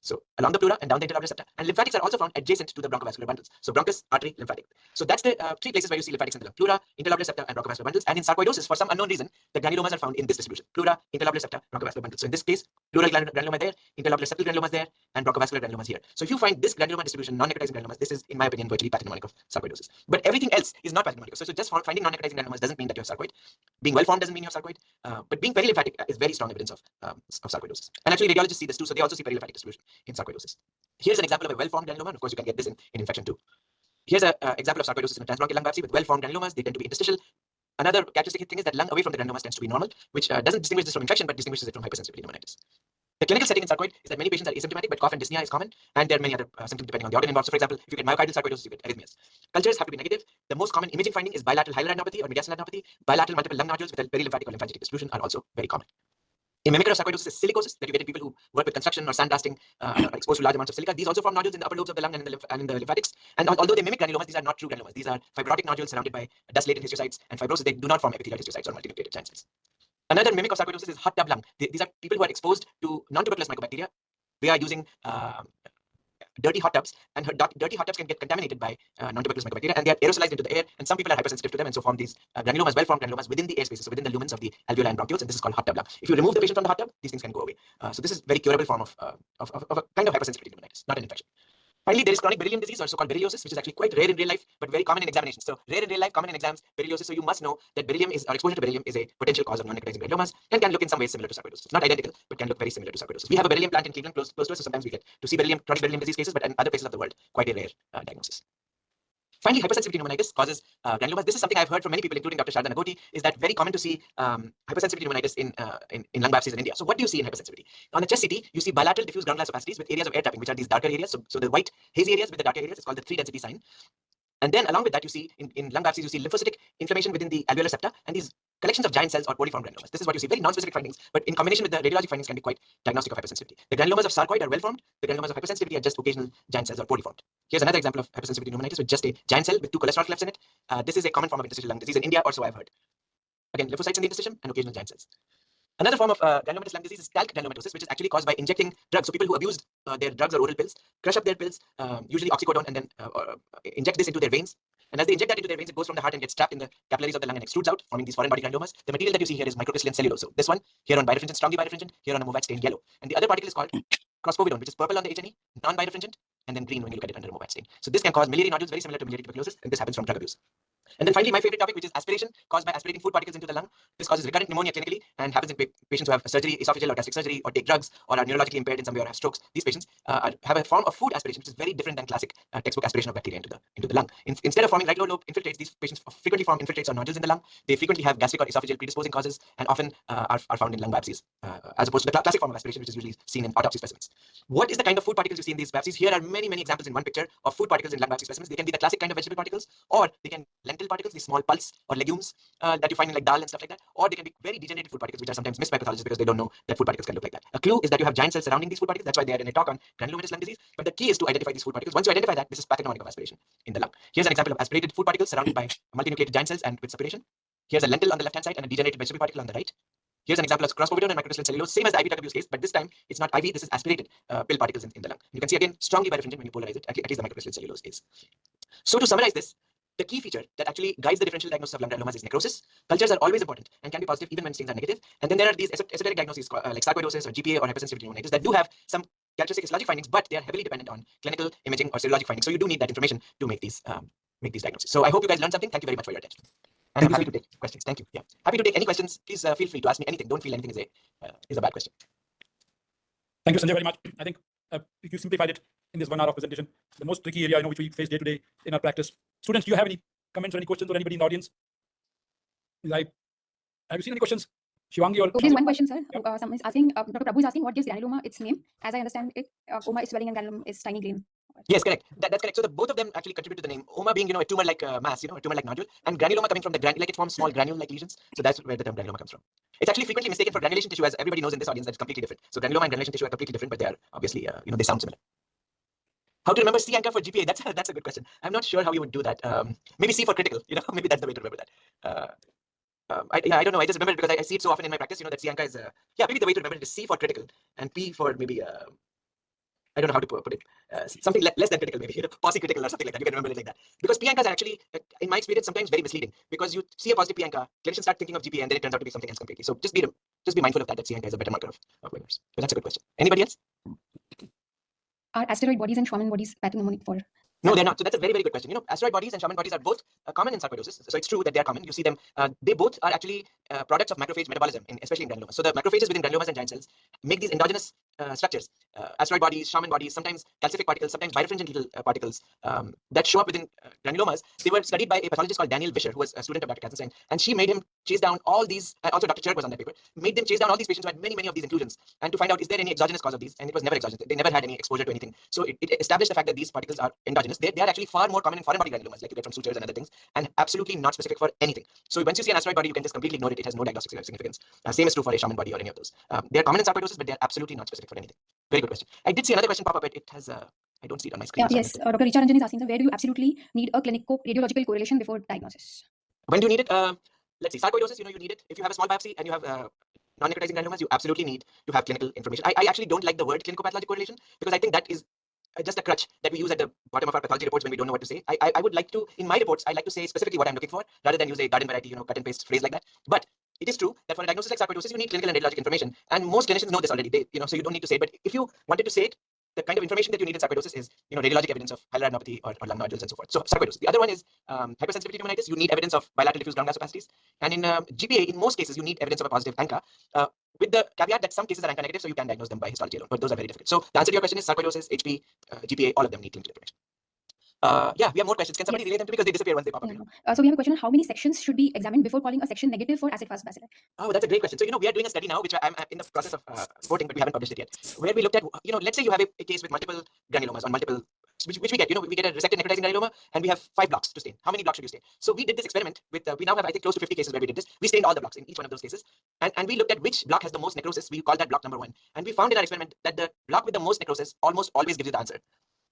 So along the pleura and down the interlobular septa. And lymphatics are also found adjacent to the bronchovascular bundles. So bronchus, artery, lymphatic. So that's the 3 places where you see lymphatics in the lung: pleura, interlobular septa, and bronchovascular bundles. And in sarcoidosis, for some unknown reason, the granulomas are found in this distribution: pleura, interlobular septa, bronchovascular bundles. So in this case, pleural granuloma there, interlobular septal granulomas there, and bronchovascular granulomas here. So if you find this granuloma distribution, non-necrotizing granulomas, this is, in my opinion, virtually pathognomonic of sarcoidosis. But everything else is not pathognomonic. So just finding non-necrotizing granulomas doesn't mean that you have sarcoid. Being well formed doesn't mean you have sarcoid. But being perilymphatic is very strong evidence of sarcoidosis. And actually, radiologists see this too. So they also see perilymphatic distribution in sarcoidosis. Here's an example of a well-formed granuloma. And of course, you can get this in infection too. Here's an example of sarcoidosis in a transbronchial lung biopsy with well-formed granulomas. They tend to be interstitial. Another characteristic thing is that lung away from the granulomas tends to be normal, which doesn't distinguish this from infection, but distinguishes it from hypersensitivity pneumonitis. The clinical setting in sarcoid is that many patients are asymptomatic, but cough and dyspnea is common, and there are many other symptoms depending on the organ involved. So, for example, if you get myocardial sarcoidosis, you get arrhythmias. Cultures have to be negative. The most common imaging finding is bilateral hyaluronidopathy or mediastinal adenopathy. Bilateral multiple lung nodules with a perilymphatic or lymphatic distribution are also very common. A mimicker of sarcoidosis is silicosis that you get in people who work with construction or sandblasting and are exposed to large amounts of silica. These also form nodules in the upper lobes of the lung and in the lymphatics. And although they mimic granulomas, these are not true granulomas. These are fibrotic nodules surrounded by dust-laden histiocytes and fibrosis. They do not form epithelial histiocytes or multinucleated giant cells. Another mimic of sarcoidosis is hot tub lung. These are people who are exposed to non-tuberculous mycobacteria. We are using dirty hot tubs, and dirty hot tubs can get contaminated by non-tuberculous mycobacteria, and they are aerosolized into the air, and some people are hypersensitive to them, and so form these granulomas, well-formed granulomas within the air spaces, so within the lumens of the alveoli and bronchioles, and this is called hot tub lung. If you remove the patient from the hot tub, these things can go away. So this is a very curable form of a kind of hypersensitivity to pneumonitis, not an infection. Finally, there is chronic beryllium disease, or so-called berylliosis, which is actually quite rare in real life, but very common in examinations. So rare in real life, common in exams, berylliosis. So you must know that beryllium is, or exposure to beryllium is a potential cause of non-necrotizing granulomas and can look in some ways similar to sarcoidosis. Not identical, but can look very similar to sarcoidosis. We have a beryllium plant in Cleveland close to us, so sometimes we get to see beryllium, chronic beryllium disease cases, but in other places of the world, quite a rare diagnosis. Finally, hypersensitivity pneumonitis causes granulomas. This is something I've heard from many people, including Dr. Sharda Nagoti, is that very common to see hypersensitivity pneumonitis in lung biopsies in India. So what do you see in hypersensitivity? On the chest CT, you see bilateral diffuse granulous opacities with areas of air trapping, which are these darker areas. So the white hazy areas with the darker areas is called the 3 density sign. And then along with that, you see in lung biopsies, you see lymphocytic inflammation within the alveolar septa and these collections of giant cells or polyform granulomas. This is what you see, very non-specific findings, but in combination with the radiologic findings can be quite diagnostic of hypersensitivity. The granulomas of sarcoid are well-formed. The granulomas of hypersensitivity are just occasional giant cells or polyformed. Here's another example of hypersensitivity pneumonitis with just a giant cell with 2 cholesterol clefts in it. This is a common form of interstitial lung disease in India, or so I've heard. Again, lymphocytes in the interstitium and occasional giant cells. Another form of granulomatous lung disease is talc granulomatosis, which is actually caused by injecting drugs. So people who abused their drugs or oral pills crush up their pills, usually oxycodone, and then inject this into their veins. And as they inject that into their veins, it goes from the heart and gets trapped in the capillaries of the lung and extrudes out, forming these foreign body granulomas. The material that you see here is microcrystalline cellulose. So this one here on birefringent, strongly birefringent, here on a Movat stained yellow. And the other particle is called crosspovidone, which is purple on the HNE, non-birefringent, and then green when you look at it under a Movat stain. So this can cause miliary nodules very similar to miliary tuberculosis, and this happens from drug abuse. And then finally, my favorite topic, which is aspiration, caused by aspirating food particles into the lung. This causes recurrent pneumonia clinically and happens in patients who have surgery, esophageal or gastric surgery, or take drugs, or are neurologically impaired in some way, or have strokes. These patients have a form of food aspiration, which is very different than classic textbook aspiration of bacteria into the lung. Instead of forming right lower lobe infiltrates, these patients frequently form infiltrates or nodules in the lung. They frequently have gastric or esophageal predisposing causes, and often are found in lung biopsies, as opposed to the classic form of aspiration, which is usually seen in autopsy specimens. What is the kind of food particles you see in these biopsies? Here are many examples in one picture of food particles in lung biopsy specimens. They can be the classic kind of vegetable particles, or they can be lentil particles, these small pulse or legumes that you find in like dal and stuff like that, or they can be very degenerated food particles, which are sometimes missed by pathologists because they don't know that food particles can look like that. A clue is that you have giant cells surrounding these food particles. That's why they are in a talk on granulomatous lung disease. But the key is to identify these food particles. Once you identify that, this is pathognomonic of aspiration in the lung. Here's an example of aspirated food particles surrounded by multinucleated giant cells and with suppuration. Here's a lentil on the left-hand side and a degenerated vegetable particle on the right. Here's an example of crosspovidone and microcrystalline cellulose, same as the IV drug abuse case, but this time it's not IV, this is aspirated pill particles in the lung. You can see again strongly birefringent when you polarize it, at least the microcrystalline cellulose is. So to summarize this, the key feature that actually guides the differential diagnosis of lung granulomas is necrosis. Cultures are always important and can be positive even when stains are negative. And then there are these esoteric diagnoses like sarcoidosis or GPA or hypersensitivity pneumonitis that do have some characteristic histologic findings, but they are heavily dependent on clinical imaging or serologic findings. So you do need that information to make these diagnoses. So I hope you guys learned something. Thank you very much for your attention. And I'm happy to take questions. Thank you. Yeah, happy to take any questions. Please feel free to ask me anything. Don't feel anything is a bad question. Thank you, Sanjay, very much. I think you simplified it in this 1 hour of presentation. The most tricky area, which we face day to day in our practice. Students, do you have any comments or any questions, or anybody in the audience? Have you seen any questions? Shivangi or There's one question, sir. Someone is asking, Dr. Prabhu is asking, what gives granuloma its name? As I understand it, oma is swelling and granuloma is tiny grain. Yes, correct. That's correct. So both of them actually contribute to the name. Oma being, a tumor-like mass, a tumor-like nodule, and granuloma coming from the like it forms small granule-like lesions. So that's where the term granuloma comes from. It's actually frequently mistaken for granulation tissue, as everybody knows in this audience. That's completely different. So granuloma and granulation tissue are completely different, but they are obviously, they sound similar. How to remember C anchor for GPA? That's a good question. I'm not sure how you would do that. Maybe C for critical. Maybe that's the way to remember that. I don't know. I just remember it because I see it so often in my practice. That C anchor is maybe the way to remember it is C for critical and P for maybe I don't know how to put it. Something less than critical, maybe posse critical or something like that. You can remember it like that. Because P anchors are actually, in my experience, sometimes very misleading. Because you see a positive P anchor, clinicians start thinking of GPA, and then it turns out to be something else completely. So just be mindful of that. That C anchor is a better marker of winners. But that's a good question. Anybody else? Are asteroid bodies and Schwann bodies pathognomonic for? No, they're not. So that's a very good question. Asteroid bodies and Schwann bodies are both common in sarcoidosis. So it's true that they are common. You see them. They both are actually products of macrophage metabolism, especially in granulomas. So the macrophages within granulomas and giant cells make these endogenous structures, asteroid bodies, Shaman bodies, sometimes calcific particles, sometimes birefringent little particles that show up within granulomas. They were studied by a pathologist called Daniel Vischer, who was a student of Dr. Katzenstein, and she made him chase down all these, also Dr. Chirk was on that paper, made them chase down all these patients who had many of these inclusions, and to find out, is there any exogenous cause of these? And it was never exogenous. They never had any exposure to anything. So it established the fact that these particles are endogenous. They are actually far more common in foreign body granulomas, like you get from sutures and other things, and absolutely not specific for anything. So once you see an asteroid body, you can just completely ignore it. It has no diagnostic significance. Same is true for a Shaman body or any of those. They are common in sarcoidosis, but they are absolutely not specific for anything. Very good question. I did see another question pop up, but it has I don't see it on my screen. Yes, Dr. Richa Ranjan is asking, sir, where do you absolutely need a clinico-radiological correlation before diagnosis? When do you need it? Let's see, sarcoidosis, you need it. If you have a small biopsy and you have non-necrotizing granulomas, you absolutely need to have clinical information. I actually don't like the word clinico-pathologic correlation because I think that is just a crutch that we use at the bottom of our pathology reports when we don't know what to say. I would like to, in my reports, I like to say specifically what I'm looking for rather than use a garden variety, cut and paste phrase like that. But it is true that for a diagnosis like sarcoidosis, you need clinical and radiologic information. And most clinicians know this already. So you don't need to say it. But if you wanted to say it, the kind of information that you need in sarcoidosis is, radiologic evidence of hyaluronopathy or lung nodules and so forth. So sarcoidosis. The other one is hypersensitivity to pneumonitis. You need evidence of bilateral diffuse ground glass opacities. And in GPA, in most cases, you need evidence of a positive ANCA, with the caveat that some cases are ANCA negative, so you can diagnose them by histology alone. But those are very difficult. So the answer to your question is sarcoidosis, HP, GPA, all of them need clinical information. Yeah, we have more questions. Can somebody relay them to me because they disappear once they pop up? So we have a question on how many sections should be examined before calling a section negative for acid-fast bacilli? Oh, that's a great question. So, we are doing a study now, which I'm in the process of quoting, but we haven't published it yet, where we looked at, let's say you have a case with multiple granulomas on multiple, which we get, we get a resected necrotizing granuloma, and we have 5 blocks to stain. How many blocks should you stain? So we did this experiment with, we now have, I think, close to 50 cases where we did this. We stained all the blocks in each one of those cases, and we looked at which block has the most necrosis. We call that block number 1. And we found in our experiment that the block with the most necrosis almost always gives you the answer,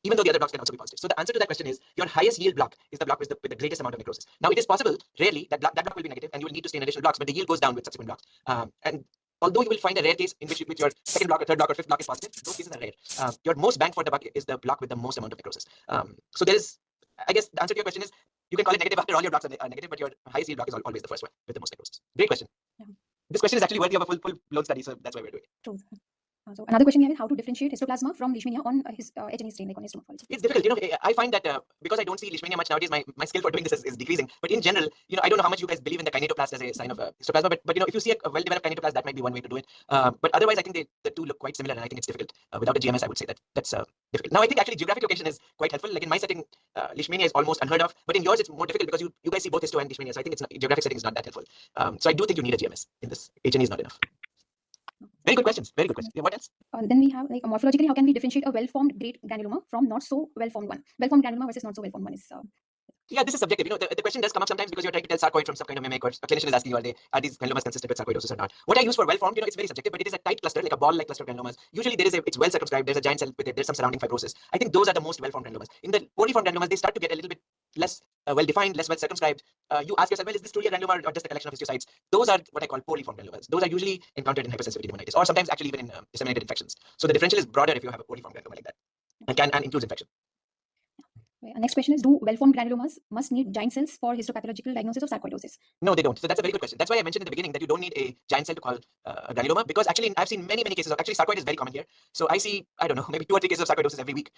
even though the other blocks can also be positive. So the answer to that question is your highest yield block is the block with the greatest amount of necrosis. Now it is possible, rarely, that block will be negative and you will need to stain additional blocks, but the yield goes down with subsequent blocks. And although you will find a rare case in which your second block or third block or fifth block is positive, those cases are rare. Your most bang for the buck is the block with the most amount of necrosis. So there is, I guess the answer to your question is you can call it negative after all your blocks are negative, but your highest yield block is always the first one with the most necrosis. Great question. Yeah. This question is actually worthy of a full-blown study, so that's why we're doing it. True. So another question we have is how to differentiate histoplasma from leishmania on his H&E stain, like on histomorphology. It's difficult. I find that because I don't see leishmania much nowadays, my skill for doing this is decreasing. But in general, I don't know how much you guys believe in the kinetoplast as a sign of histoplasma. But if you see a well-developed kinetoplast, that might be one way to do it. But otherwise, I think the two look quite similar, and I think it's difficult. Without a GMS, I would say that's difficult. Now, I think actually geographic location is quite helpful. Like in my setting, leishmania is almost unheard of. But in yours, it's more difficult because you guys see both histo and leishmania. So I think geographic setting is not that helpful. So I do think you need a GMS in this. H&E is not enough. Very good questions. Very good questions. Yeah, what else? Then we have morphologically, how can we differentiate a well-formed great granuloma from not so well-formed one? Well-formed granuloma versus not so well-formed one is. Yeah, this is subjective. The question does come up sometimes because you're trying to tell sarcoid from some kind of mimic, or a clinician is asking you, are these granulomas consistent with sarcoidosis or not? What I use for well-formed, it's very subjective, but it is a tight cluster, like a ball-like cluster of granulomas. Usually it's well circumscribed. There's a giant cell with it. There's some surrounding fibrosis. I think those are the most well-formed granulomas. In the poorly formed granulomas, they start to get a little bit less well-defined, less well circumscribed. You ask yourself, well, is this truly a granuloma or just a collection of histiocytes? Those are what I call poorly formed granulomas. Those are usually encountered in hypersensitivity pneumonitis, or sometimes actually even in disseminated infections. So the differential is broader if you have a poorly formed granuloma like that, and includes infection. Next question is, do well-formed granulomas must need giant cells for histopathological diagnosis of sarcoidosis? No, they don't. So that's a very good question. That's why I mentioned in the beginning that you don't need a giant cell to call a granuloma, because actually I've seen many cases of, actually sarcoid is very common here. So I see, I don't know, maybe 2 or 3 cases of sarcoidosis every week.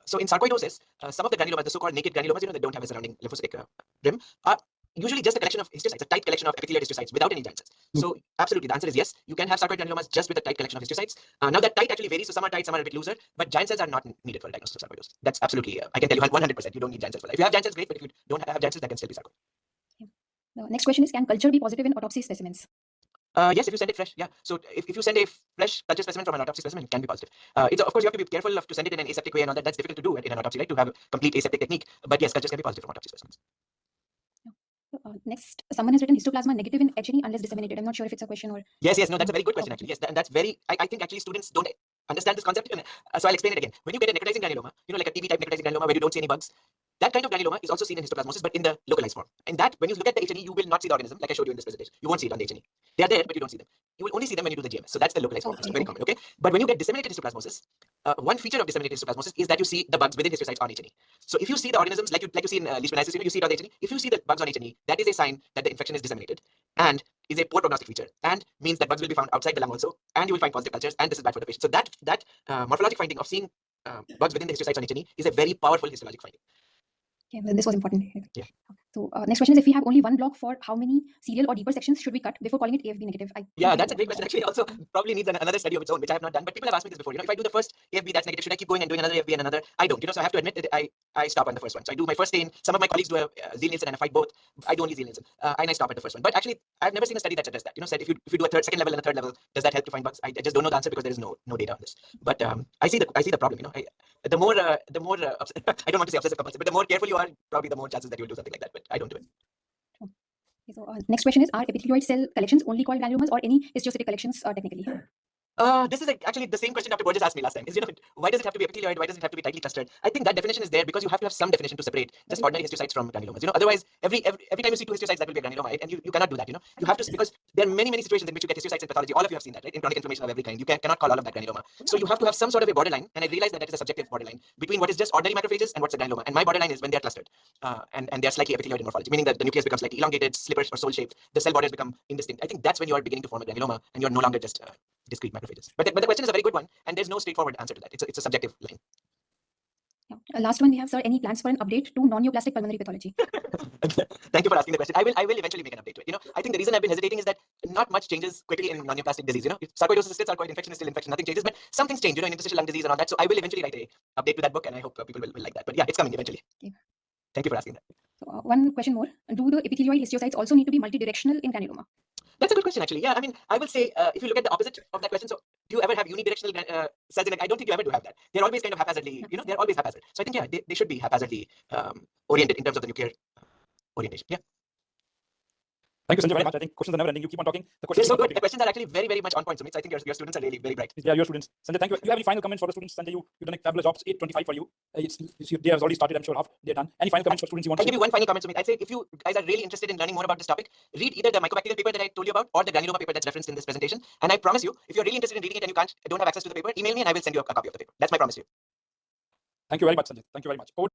So in sarcoidosis, some of the granulomas, the so-called naked granulomas, that don't have a surrounding lymphocytic rim, are usually just a collection of histiocytes, a tight collection of epithelial histiocytes without any giant cells. So absolutely, the answer is yes. You can have sarcoid granulomas just with a tight collection of histiocytes. Now that tight actually varies, so some are tight, some are a bit looser, but giant cells are not needed for a diagnosis of sarcoidosis. That's absolutely, I can tell you 100%, you don't need giant cells for that. If you have giant cells, great, but if you don't have giant cells, that can still be sarcoid. Yeah. The next question is, can culture be positive in autopsy specimens? Yes, if you send it fresh, yeah. So if you send a fresh culture specimen from an autopsy specimen, it can be positive. It's, of course, you have to be careful to send it in an aseptic way and all that. That's difficult to do in an autopsy, right? To have a complete aseptic technique. But yes, cultures can be positive from autopsy specimens. Next, someone has written histoplasma negative in H&E unless disseminated. I'm not sure if it's a question or. Yes, no, that's a very good question actually. Yes, and that's very. I think actually students don't understand this concept, so I'll explain it again. When you get a necrotizing granuloma, like a TB type necrotizing granuloma where you don't see any bugs, that kind of granuloma is also seen in histoplasmosis, but in the localized form. And that, when you look at the H&E, you will not see the organism like I showed you in this presentation. You won't see it on the H&E. They are there, but you don't see them. You will only see them when you do the GMS. So that's the localized form. It's very common. Okay, but when you get disseminated histoplasmosis, one feature of disseminated histoplasmosis is that you see the bugs within histiocytes on H&E. So if you see the organisms like you see in leishmaniasis, you see it on the H&E. If you see the bugs on H&E, that is a sign that the infection is disseminated and is a poor prognostic feature, and means that bugs will be found outside the lung also, and you will find positive cultures, and this is bad for the patient. So that morphologic finding of seeing bugs within the histiocytes on H&E is a very powerful histologic finding. Okay, well, this was important. Yeah. So next question is, if we have only one block, for how many serial or deeper sections should we cut before calling it AFB negative? Yeah, that's a great question. Actually, also probably needs another study of its own, which I have not done. But people have asked me this before. If I do the first AFB that's negative, should I keep going and doing another AFB and another? I don't. So I have to admit that I stop on the first one. So I do my first stain. Some of my colleagues do a Ziehl-Nielsen and I fight both. I do only Ziehl-Nielsen, and I stop at the first one. But actually, I've never seen a study that suggests that. Said if you do a second level and a third level, does that help to find bugs? I just don't know the answer because there is no data on this. But I see the problem. The more I don't want to say obsessive compulsive, but the more careful you are, probably the more chances that you will do something like that. But I don't do it. Okay, so next question is, are epithelioid cell collections only called granulomas or any histiocytic collections technically? This is actually the same question Dr. Burgess asked me last time. Is why does it have to be epithelioid? Why does it have to be tightly clustered? I think that definition is there because you have to have some definition to separate just ordinary histiocytes from granulomas. Otherwise every time you see two histiocytes, that will be a granuloma, and you cannot do that. You have to, because there are many situations in which you get histiocytes in pathology. All of you have seen that, right? In chronic inflammation of every kind, you cannot call all of that granuloma. So you have to have some sort of a borderline, and I realize that is a subjective borderline between what is just ordinary macrophages and what's a granuloma. And my borderline is when they are clustered, and they are slightly epithelioid in morphology, meaning that the nucleus becomes slightly elongated, slippers or soul shaped. The cell borders become indistinct. I think that's when you are beginning to form a granuloma, and you are no longer just discrete macrophages. But the question is a very good one, and there's no straightforward answer to that. It's a subjective line. Yeah. Last one we have, sir, any plans for an update to non-neoplastic pulmonary pathology? Thank you for asking the question. I will eventually make an update to it. I think the reason I've been hesitating is that not much changes quickly in non-neoplastic disease. If sarcoidosis is still sarcoid, infection is still infection, nothing changes, but some things change, in interstitial lung disease and all that. So I will eventually write a update to that book, and I hope people will like that. But yeah, it's coming eventually. Okay. Thank you for asking that. So, one question more. Do the epithelioid histiocytes also need to be multidirectional in granuloma? That's a good question, actually. Yeah, I mean, I will say, if you look at the opposite of that question, so do you ever have unidirectional cells in it? I don't think you ever do have that. They're always kind of haphazardly, they're always haphazard. So I think, yeah, they should be haphazardly oriented in terms of the nuclear orientation. Yeah. Thank you, Sanjay, very much. I think questions are never ending. You keep on talking. The They're questions so keep on good. The questions are actually very, very much on point, Sumit. So I think your students are really very bright. Yeah, your students. Sanjay, thank you. You have any final comments for the students? Sanjay, you've done a fabulous job. It's 8:25 for you. They have already started. I'm sure half they're done. Any final comments for students you want to I'll give you one final comment, Sumit. I'd say if you guys are really interested in learning more about this topic, read either the mycobacterial paper that I told you about or the granuloma paper that's referenced in this presentation. And I promise you, if you're really interested in reading it and you don't have access to the paper, email me and I will send you a copy of the paper. That's my promise to you. Thank you very much, Sanjay. Thank you very much. Over